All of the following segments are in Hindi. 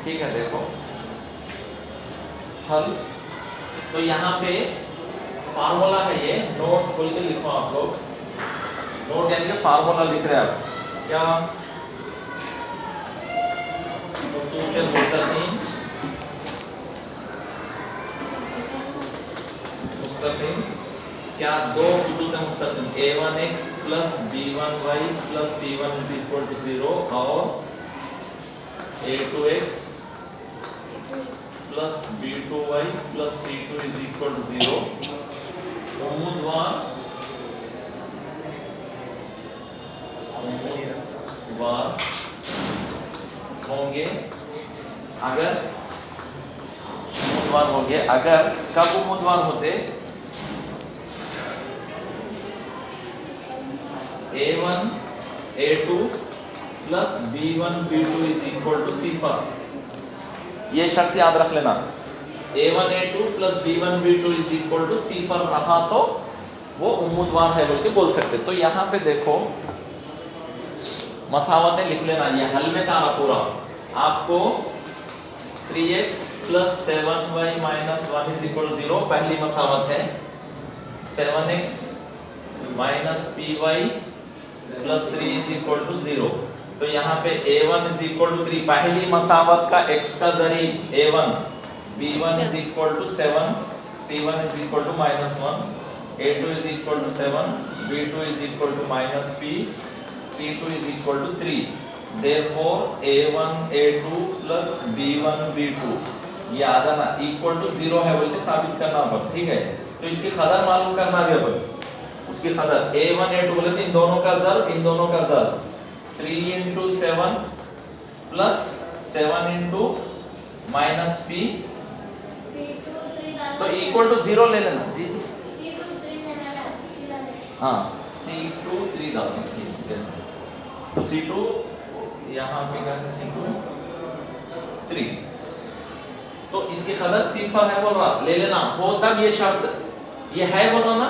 ठीक है, देखो हल। तो यहाँ पे फार्मूला है, ये नोट खोल के लिखो आप लोग। नोट यानी कि फार्मूला लिख रहे हैं आप क्या? मुस्तकिम क्या? दो खतूत मुस्तकिम a1x plus b1y plus c1 is equal to 0 और a2x plus b2y plus c2 is equal to 0 उम्मीदवार होंगे अगर उम्मीदवार होंगे अगर कब उम्मीदवार होते? a1 a2 plus b1 b2 is equal to c for. ये शर्त याद रख लेना, a1 a2 plus b1 b2 is equal to c for रहा तो वो उम्मीदवार है बोल के बोल सकते। तो यहाँ पे देखो मसावतें लिख लेना। ये हल में था पूरा आपको 3x plus 7y minus 1 is equal to 0 पहली मसावत है, 7x minus py plus 3 is equal to 0। तो यहाँ पे a1 इज इक्वल टू 3 पहली मसावत का x का दरीब a1, b1 is equal to 7, c1 is equal to minus 1, a2 is equal to 7, b2 is equal to minus p, c2 is equal to 3। Therefore a1 a2 plus b1 b2 ये आधा ना इक्वल टू 0 है बोल के साबित करना अपन। ठीक है, तो इसकी कदर मालूम करना भी अपन। उसकी कदर a1 a2 बोले तो इन दोनों का ज़र्ब, इन दोनों का ज़र्ब 3 into 7 plus 7 into minus p तो इक्वल टू 0 ले लेना। जी जी हाँ, c2 3 डालना। तो c2 यहाँ पे क्या है, c2 3। तो इसकी कदर c फॉर है बोल रहा, ले लेना हो तब ये शर्त ये है बोलो ना।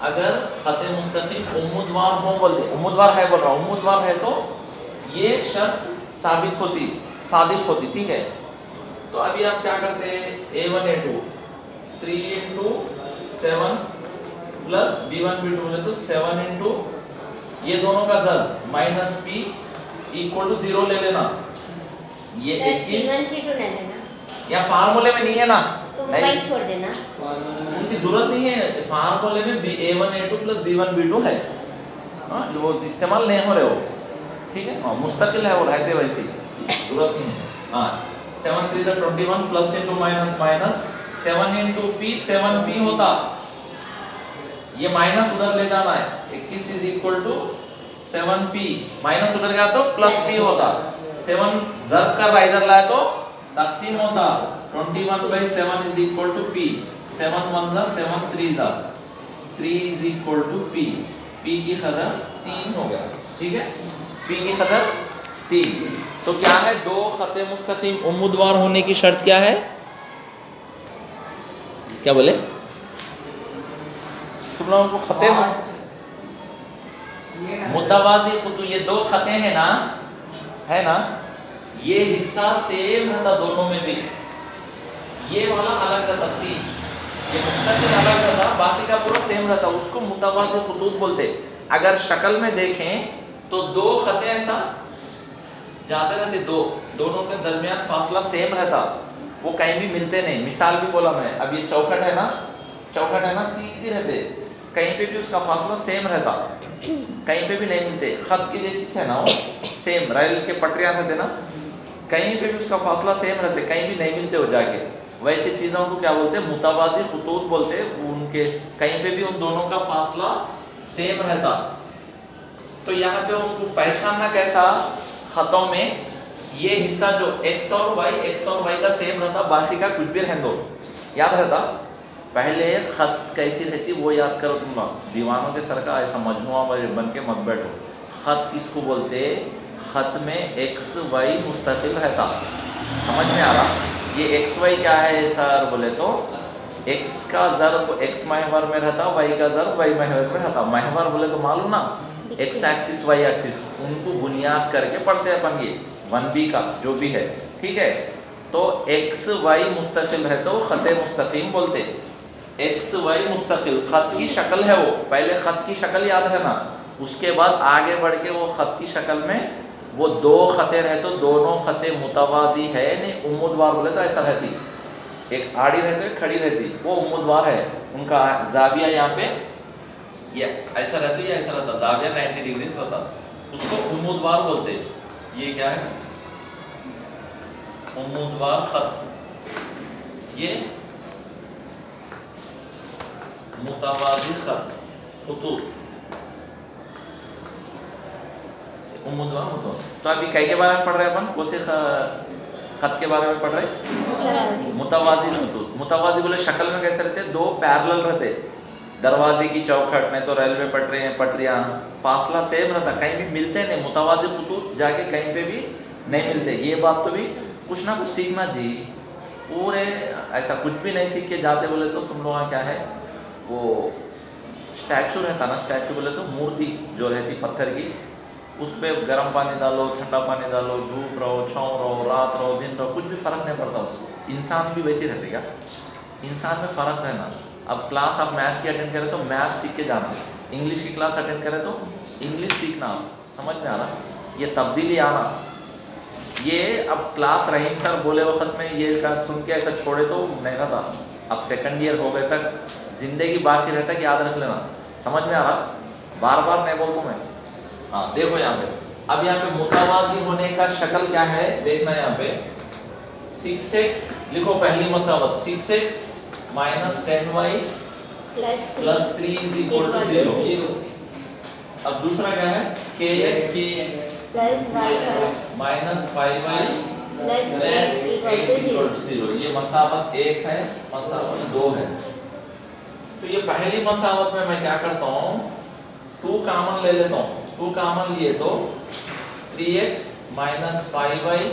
अगर खत मुस्तकिम उम्मीदवार हो बोल दे, उम्मीदवार है बोल रहा, उम्मीदवार है तो ये शर्त साबित होती, सादिक होती। ठीक है, तो अभी आप क्या करते हैं, a1 a2 3 into 7 plus b1 b2 बोले तो 7 into ये दोनों का ज़र्ब माइनस p इक्वल टू 0 ले लेना। ये 21 या फार्मूले में नहीं है ना, तो वही छोड़ देना, उनकी जरूरत नहीं है। फार्मूले में a1 a2 plus b1 b2 है, वो इस्तेमाल नहीं हो रहे हो। ठीक है, मुस्तकिल है वो, रहते वैसे जरूरत नहीं है। 7 3 is 21 plus into minus minus 7 into p 7p होता, ये माइनस उधर ले जाना है, 21 is equal to 7p minus उधर गया तो प्लस p होता। 7 ज़र्ब कर रहा इधर लाया तो तकसीम होता, 21/7 इज इक्वल टू p, 7 1 जा 7 3 जा 3 is equal to p, p की कदर 3 हो गया। ठीक है, p की कदर 3। तो क्या है, दो खत मुस्तकिम उम्मीदवार होने की शर्त क्या है? क्या बोले तुम लोगों को? खत मुतवाज़ी खुतू, ये दो खते हैं ना, है ना, ये हिस्सा सेम रहता दोनों में भी, ये वाला अलग रहता सी, ये मुस्तकिल अलग रहता, बाकी का पूरा सेम रहता, उसको मुतवाज़ी खुतूत बोलते। अगर शक्ल में देखें तो दो खते ऐसा जाते रहते, दोनों के दरमियान फासला सेम रहता, वो कहीं भी मिलते नहीं। मिसाल भी बोला मैं, अब ये चौखट है ना, सीधी रहते, कहीं पे भी उसका फासला सेम रहता, कहीं पे भी नहीं मिलते। खत की जैसी थे ना वो सेम, रेल के पटरियाँ रहते ना, कहीं पे भी उसका फासला सेम रहते, कहीं भी नहीं मिलते हो जाके। वैसे चीज़ों को क्या बोलते हैं, मुतवाज़ी खुतूत बोलते। उनके कहीं पे भी उन दोनों का फासला सेम रहता। तो यहाँ पे उनको पहचानना कैसा, खतों में ये हिस्सा जो x और y का सेम रहता, बाकी का कुछ भी रहने दो, याद रहता। पहले खत कैसी रहती वो याद करो तुम लोग, दीवानों के सर का ऐसा मजमुआ बन के मत बैठो। खत किसको बोलते, खत में x y मुस्तकिल रहता, समझ में आ रहा? ये x y क्या है सर बोले तो, x का ज़र्ब x महवर में रहता, y का ज़र्ब y महवर में रहता। महवर बोले तो मालूम ना, x एक्सिस y एक्सिस, उनको बुनियाद करके पढ़ते हैं अपन, ये 1b का जो भी है। ठीक है। तो एक्स वाई मुस्तकिल है तो ख़त मुस्तकीम बोलते। एक्स वाई मुस्तकिल ख़त की शक्ल है वो, पहले ख़त की शक्ल याद है ना, उसके बाद आगे बढ़ के वो ख़त की शक्ल में वो दो ख़तें रहे तो दोनों ख़तें मुतवाज़ी है, नहीं उम्मुदवार बोले तो ऐसा रहती, एक आड़ी रहती एक खड़ी रहती, वो उम्मुदवार है। उनका जाविया यहाँ पे ये ऐसा रहता या ऐसा रहता, जाविया 90 डिग्री रहता, उसको उम्मुदवार बोलते। ये क्या है? उम्मुदवार ख़त, ये मुतवाज़ी ख़त, खुतूत उम्मुदवार होता। तो अभी कई के बारे में पढ़ रहे हैं अपन, कौन से ख़त के बारे में पढ़ रहे हैं? मुतवाज़ी खतूत। मुतवाज़ी बोले शक्ल में कैसे रहते? दो पैरेलल रहते, दरवाजे की चौखट नहीं तो रेलवे पटरियाँ, फासला सेम रहता, कहीं भी मिलते नहीं। मुतवाज़ी खतूत जाके कहीं पे भी नहीं मिलते। ये बात तो भी कुछ ना कुछ सीखना चाहिए। पूरे ऐसा कुछ भी नहीं सीख के जाते बोले तो तुम लोग क्या है, वो स्टैचू रहता ना, स्टैचू बोले तो मूर्ति जो रहती पत्थर की, उस पर गर्म पानी डालो, ठंडा पानी डालो, धूप रहो, छाँव रहो, रात रहो, दिन रहो, कुछ भी फ़र्क नहीं पड़ता उसको। इंसान भी वैसे रहते क्या? इंसान में फ़र्क रहना। अब क्लास आप मैथ्स की अटेंड करें तो मैथ्स सीख के जाना, इंग्लिश की क्लास अटेंड करें तो इंग्लिश सीखना, समझ में आ रहा? ये तब्दीली आना। ये अब क्लास रहीम सर बोले वक्त में ये सुन के ऐसा छोड़े तो नहीं रहता। अब सेकंड ईयर हो गए तक ज़िंदगी बाकी रहता कि याद रख लेना, समझ में आ रहा? बार बार नहीं बोलता मैं। हाँ देखो यहाँ पे, अब यहाँ पे मुतवाज़ी होने का शक्ल क्या है देखना। यहाँ पे 6x लिखो, पहली मसावत 6x minus 10y plus 3 is equal to 0। अब दूसरा क्या है? kx plus y minus 5y plus equal to 0। ये मसावत 1 है, मसावत 2 है। तो ये पहली मसावत में मैं क्या करता हूँ, 2 कॉमन ले लेता हूँ। 2 कॉमन लिए तो 3x minus 5y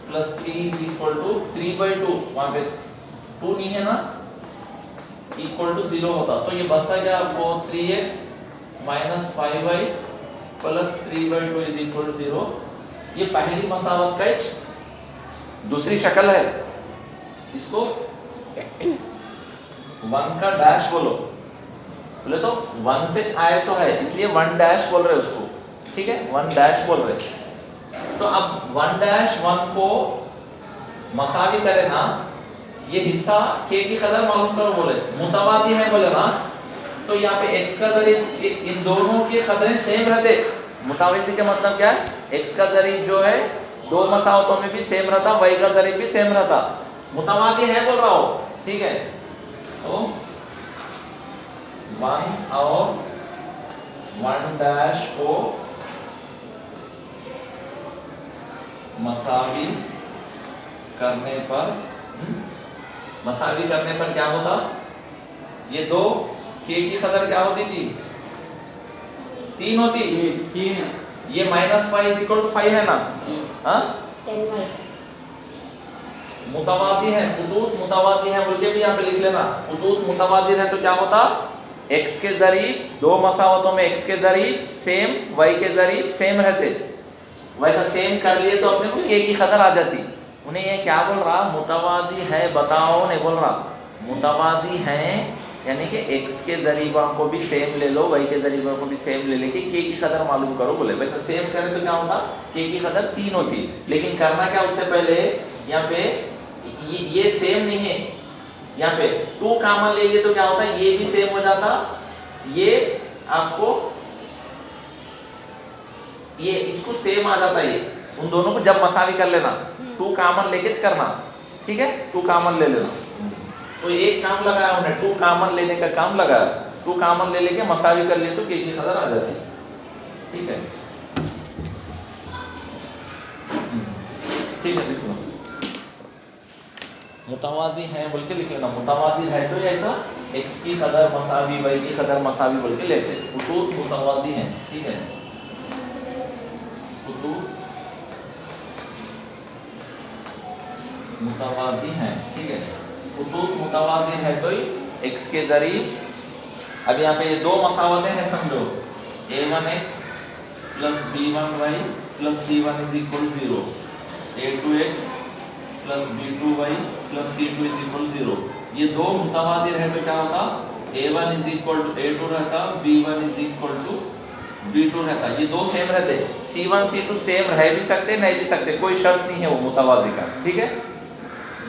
plus 3 is equal to 3/2, वहाँ पे 2 नहीं है ना, इक्वल टू 0 होता। तो ये बचता क्या आपको? 3x minus 5y plus 3/2 is equal to 0। ये पहली मसावत का दूसरी शक्ल है। इसको 1 का डैश बोलो, बोले तो 1 से आया है इसलिए 1 डैश बोल रहे उसको, ठीक है, 1 डैश बोल रहे। तो अब 1 डैश 1 को मसावी करे ना, ये हिस्सा k की कदर मालूम करो बोले, मुतवाज़ी है बोले ना, तो यहाँ पे x का ज़रीब इन दोनों के कदरें सेम रहते। मुतवाज़ी का मतलब क्या है? x का ज़रीब जो है दो मसावतों में भी सेम रहता, y का ज़रीब भी सेम रहता। मुतवाज़ी है बोल रहा हो, ठीक है। तो 1 और 1 डैश को मसावी करने पर क्या होता? ये दो k की कदर क्या होती थी? 3 होती। ये माइनस 5 इक्वल टू 5 है ना, हाँ? मुतवाज़ी है, खुतूत मुतवाज़ी है बोल के भी यहाँ पे लिख लेना। खुतूत मुतवाज़ी है तो क्या होता? x के ज़रीब दो मसावतों में x के ज़रीब सेम, y के ज़रीब सेम रहते। वैसा सेम कर लिए तो अपने को k की कदर आ जाती। उन्हें ये क्या बोल रहा? मुतवाज़ी है बताओ, नहीं बोल रहा। मुतवाज़ी हैं यानी कि x के ज़रीबों को भी सेम ले लो, y के ज़रीबों को भी सेम ले लेके k की कदर मालूम करो बोले। वैसा सेम करें तो क्या होता? k की कदर 3 होती। लेकिन करना क्या उससे पहले, यहाँ पे ये सेम नहीं है, यहाँ पे 2 कॉमन ले लिए तो क्या होता? ये भी सेम हो जाता, ये आपको ये इसको सेम आ जाता। ये उन दोनों को जब मसावी कर लेना, 2 कॉमन लेके करना, ठीक है, 2 कॉमन ले लेना। तो एक काम लगाया हमने, 2 कॉमन लेने का काम लगाया, 2 कॉमन ले लेके मसावी कर लिए तो k की कदर आ जाती, ठीक है। ठीक है, लिख लो मुतवाज़ी है बोल के लिख लेना। मुतवाज़ी है तो ऐसा x की कदर मसावी, y की कदर मसावी बोल के लेते। खुतूत मुतवाज़ी है, ठीक है। खुतूत मुतवाज़ी है, ठीक है। खुतूत मुतवाज़ी है तो x के ज़रीब, अब यहाँ पे ये 2 मसावतें हैं समझो, a1x plus b1y plus c1 is equal 0, a2x plus b2y plus c2 is equal 0। ये दो मुतवाज़ी रहे तो क्या होता, a1 is equal to a2 रहता, b1 is equal to b2 रहता। ये दो सेम रहते, c1 c2 सेम रह भी सकते नहीं भी सकते, कोई शर्त नहीं है वो मुतवाज़ी का, ठीक है।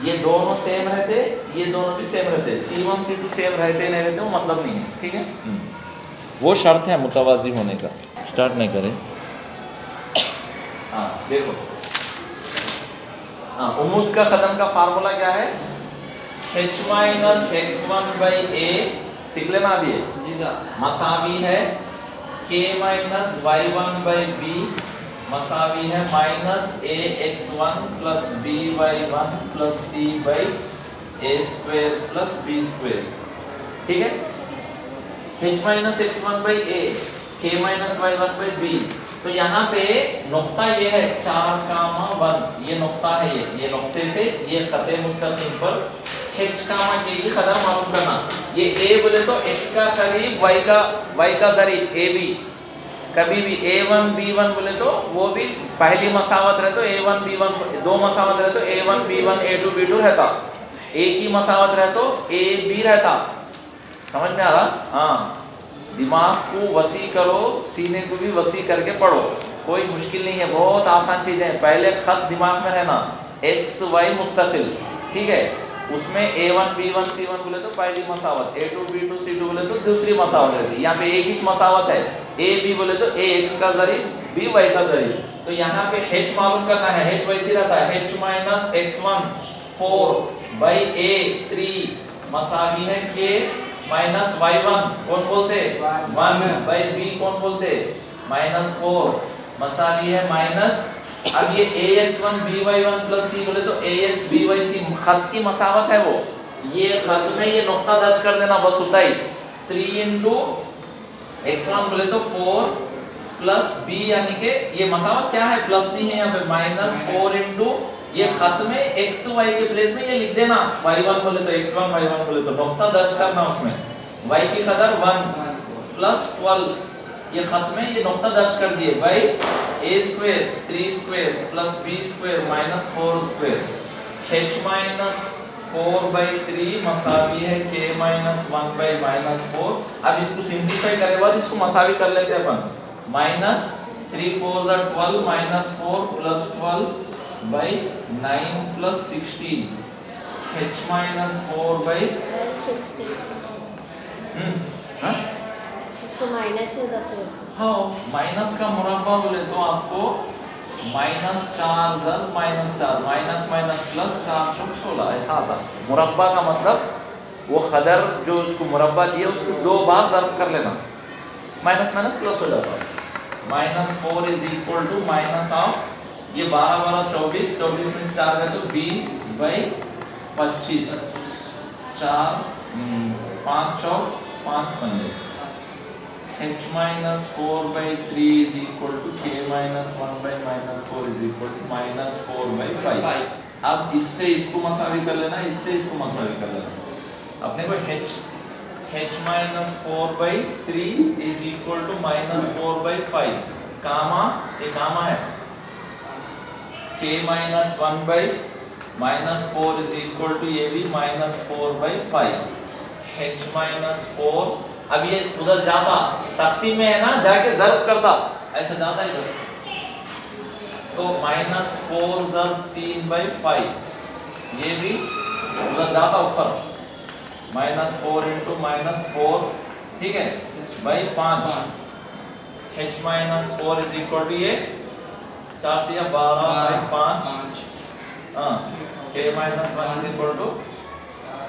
ये दोनों सेम रहते, ये दोनों भी सेम रहते, c1 c2 सेम रहते नहीं रहते वो मतलब नहीं है, ठीक है। वो शर्त है मुतवाज़ी होने का। स्टार्ट नहीं करें। हाँ देखो, हाँ उम्मीद का कदम का फार्मूला क्या है, h माइनस x1 बाई ए, सीख लेना अभी जी सर। मसावी है k माइनस y1 बाई बी, मसावी है minus ax1 plus by1 plus c by a square plus b square, ठीक है। h minus x1 by a, k minus y1 by b, तो यहाँ पे नुक्ता ये है 4,1, ये नुक्ता है, ये नुक्ते से ये खते मुस्तकीम पर h के की कदर मालूम करना। ये a बोले तो x का करीब y का करीब a b, कभी भी a1 b1 बोले तो वो भी पहली मसावत रहे तो a1 b1, दो मसावत रहे तो a1 b1 a2 b2 रहता, एक ही मसावत रहे तो a b रहता। समझ में आ रहा? हाँ, दिमाग को वसी करो, सीने को भी वसी करके पढ़ो, कोई मुश्किल नहीं है, बहुत आसान चीज़ें हैं। पहले खत दिमाग में रहना, एक्स वाई मुस्तकिल, ठीक है। उसमें a1 b1 c1 बोले तो पहली मसावत, a2 b2 c2 बोले तो दूसरी मसावत रहती है। यहाँ पे एक ही मसावत है, a b बोले तो a x का जरीब b y का जरीब, तो यहाँ पे h मालूम करना है, h वैसी रहता है, h minus x1 4 by a 3 मसावी है k माइनस y1 कौन बोलते 1 बाई b कौन बोलते -4 मसावी है माइनस, अब ये ax1 by1 प्लस c बोले तो ax by c, खत की मसावत है वो, ये खत में ये नुक्ता दर्ज कर देना बस उतना ही। 3 इंटू x1 बोले तो 4 प्लस b, यानी कि ये मसावत क्या है, प्लस नहीं है यहाँ पे, -4 इंटू ये खत में x y के प्लेस में ये लिख देना, y1 बोले तो x1 y1 बोले तो नुक्ता दर्ज करना उसमें, y की कदर 1 प्लस 12, ये खत में ये नुक्ता दर्ज कर दिए, by a square 3 square plus b square minus 4 square, h minus 4 by 3 मसावी है k माइनस 1 बाई माइनस 4। अब इसको सिंप्लीफाई करने बाद इसको मसावी कर लेते हैं अपन, minus 3 4 12 minus 4 plus 12 by 9 plus 16, h minus 4 by 16, हाँ उसको माइनस से रखो। हाँ, माइनस का मुरब्बा बोले तो आपको -4 -4 माइनस माइनस प्लस 4 चौक 16 ऐसा आता। मुरब्बा का मतलब वो कदर जो उसको मुरब्बा दिया उसको दो बार ज़र्ब कर लेना, माइनस माइनस प्लस हो जाता। -4 is equal to minus of ये 12 12 24, 24 में 4 गए तो 20 बाई 25, 4 5 चौक 5 पंजे, h minus 4 by 3 is equal to k minus 1 by minus 4 is equal to minus 4 by 5। अब इससे इसको मसावी कर लेना, इससे इसको मसावी कर लेना। अपने को h minus 4 by 3 is equal to minus 4 by 5, comma ये कामा है, k minus 1 by minus 4 is equal to ये भी माइनस 4 बाई 5, h माइनस 4, अब ये उधर जाता तकसीम में है ना, जाके ज़र्ब करता ऐसा जाता इधर, तो -4 ज़र्ब 3 बाई 5, ये भी उधर जाता ऊपर, -4 इंटू -4, ठीक है by 5, h minus 4 is equal to ये 4 दिया 12 बाई 5, हाँ k minus 1 is equal to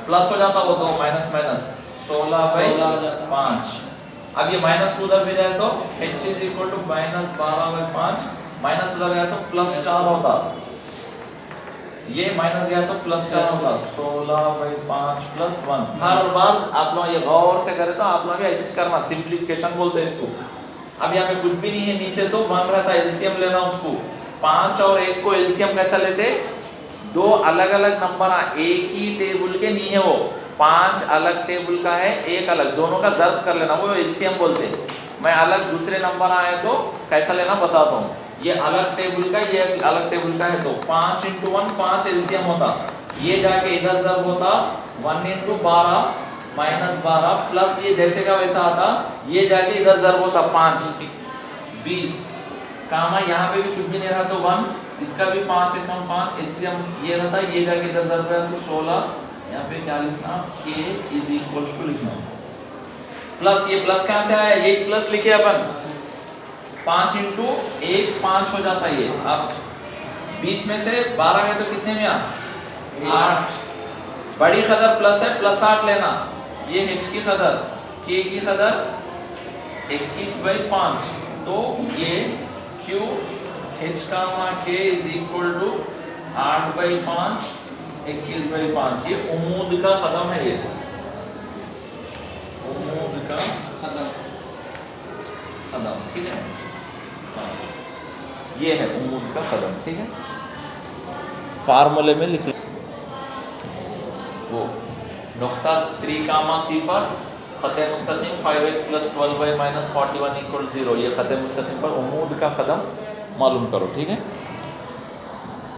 plus हो जाता वो दो माइनस माइनस 16 बाई 5। अब ये माइनस उधर भी जाए तो h is equal to minus 12 by 5, minus उधर गया तो प्लस 4 होता, ये माइनस गया तो प्लस 4 होता, 16 बाई 5 प्लस 1। हर बार आप लोग ये गौर से करें तो आप लोग भी ऐसे करना, सिंप्लीफिकेशन बोलते हैं इसको। अब यहाँ पे कुछ भी नहीं है, नीचे तो 1 रहता है, एलसीएम लेना उसको, 5 और 1 को एलसीएम कैसा लेते, दो अलग अलग नंबर एक ही टेबल के नहीं है वो, 5 अलग टेबल का है, एक अलग, दोनों का ज़र्ब कर लेना, वो एलसीएम बोलते हैं। मैं अलग दूसरे नंबर आए तो कैसा लेना बताता हूँ। ये अलग टेबल का, ये अलग टेबल का है, तो 5 इंटू 1 5 एलसीएम होता, ये जाके इधर जब होता 1 इंटू 12 माइनस 12 प्लस ये जैसे का वैसा आता, ये जाके इधर जब होता 5 20 कामा, यहाँ पे भी कुछ भी नहीं रहा तो 1, इसका भी 5 इंटू 5 एलसीएम ये रहता, ये जाके इधर जब है तो 16, यहाँ पे क्या लिखना k इज इक्वल टू लिखना प्लस, ये प्लस कहाँ से आया, ये प्लस लिखे अपन, 5 इंटू 1 5 हो जाता है ये। अब 20 में से 12 है तो कितने में आ 8, बड़ी कदर प्लस है, प्लस 8 लेना, ये h की कदर k की कदर 21/5, तो ये q h का k इज इक्वल टू 8/5 21/5, ये उम्मूद का कदम है, ये उम्मूद का कदम, ठीक है, हाँ ये है उम्मूद का कदम, ठीक है। फार्मूले में लिख वो नुक्ता 3 कामा सिफर खत मुस्तकीम 5x + 12y - 41 = 0, ये खत मुस्तकीम पर उम्मूद का कदम मालूम करो, ठीक है।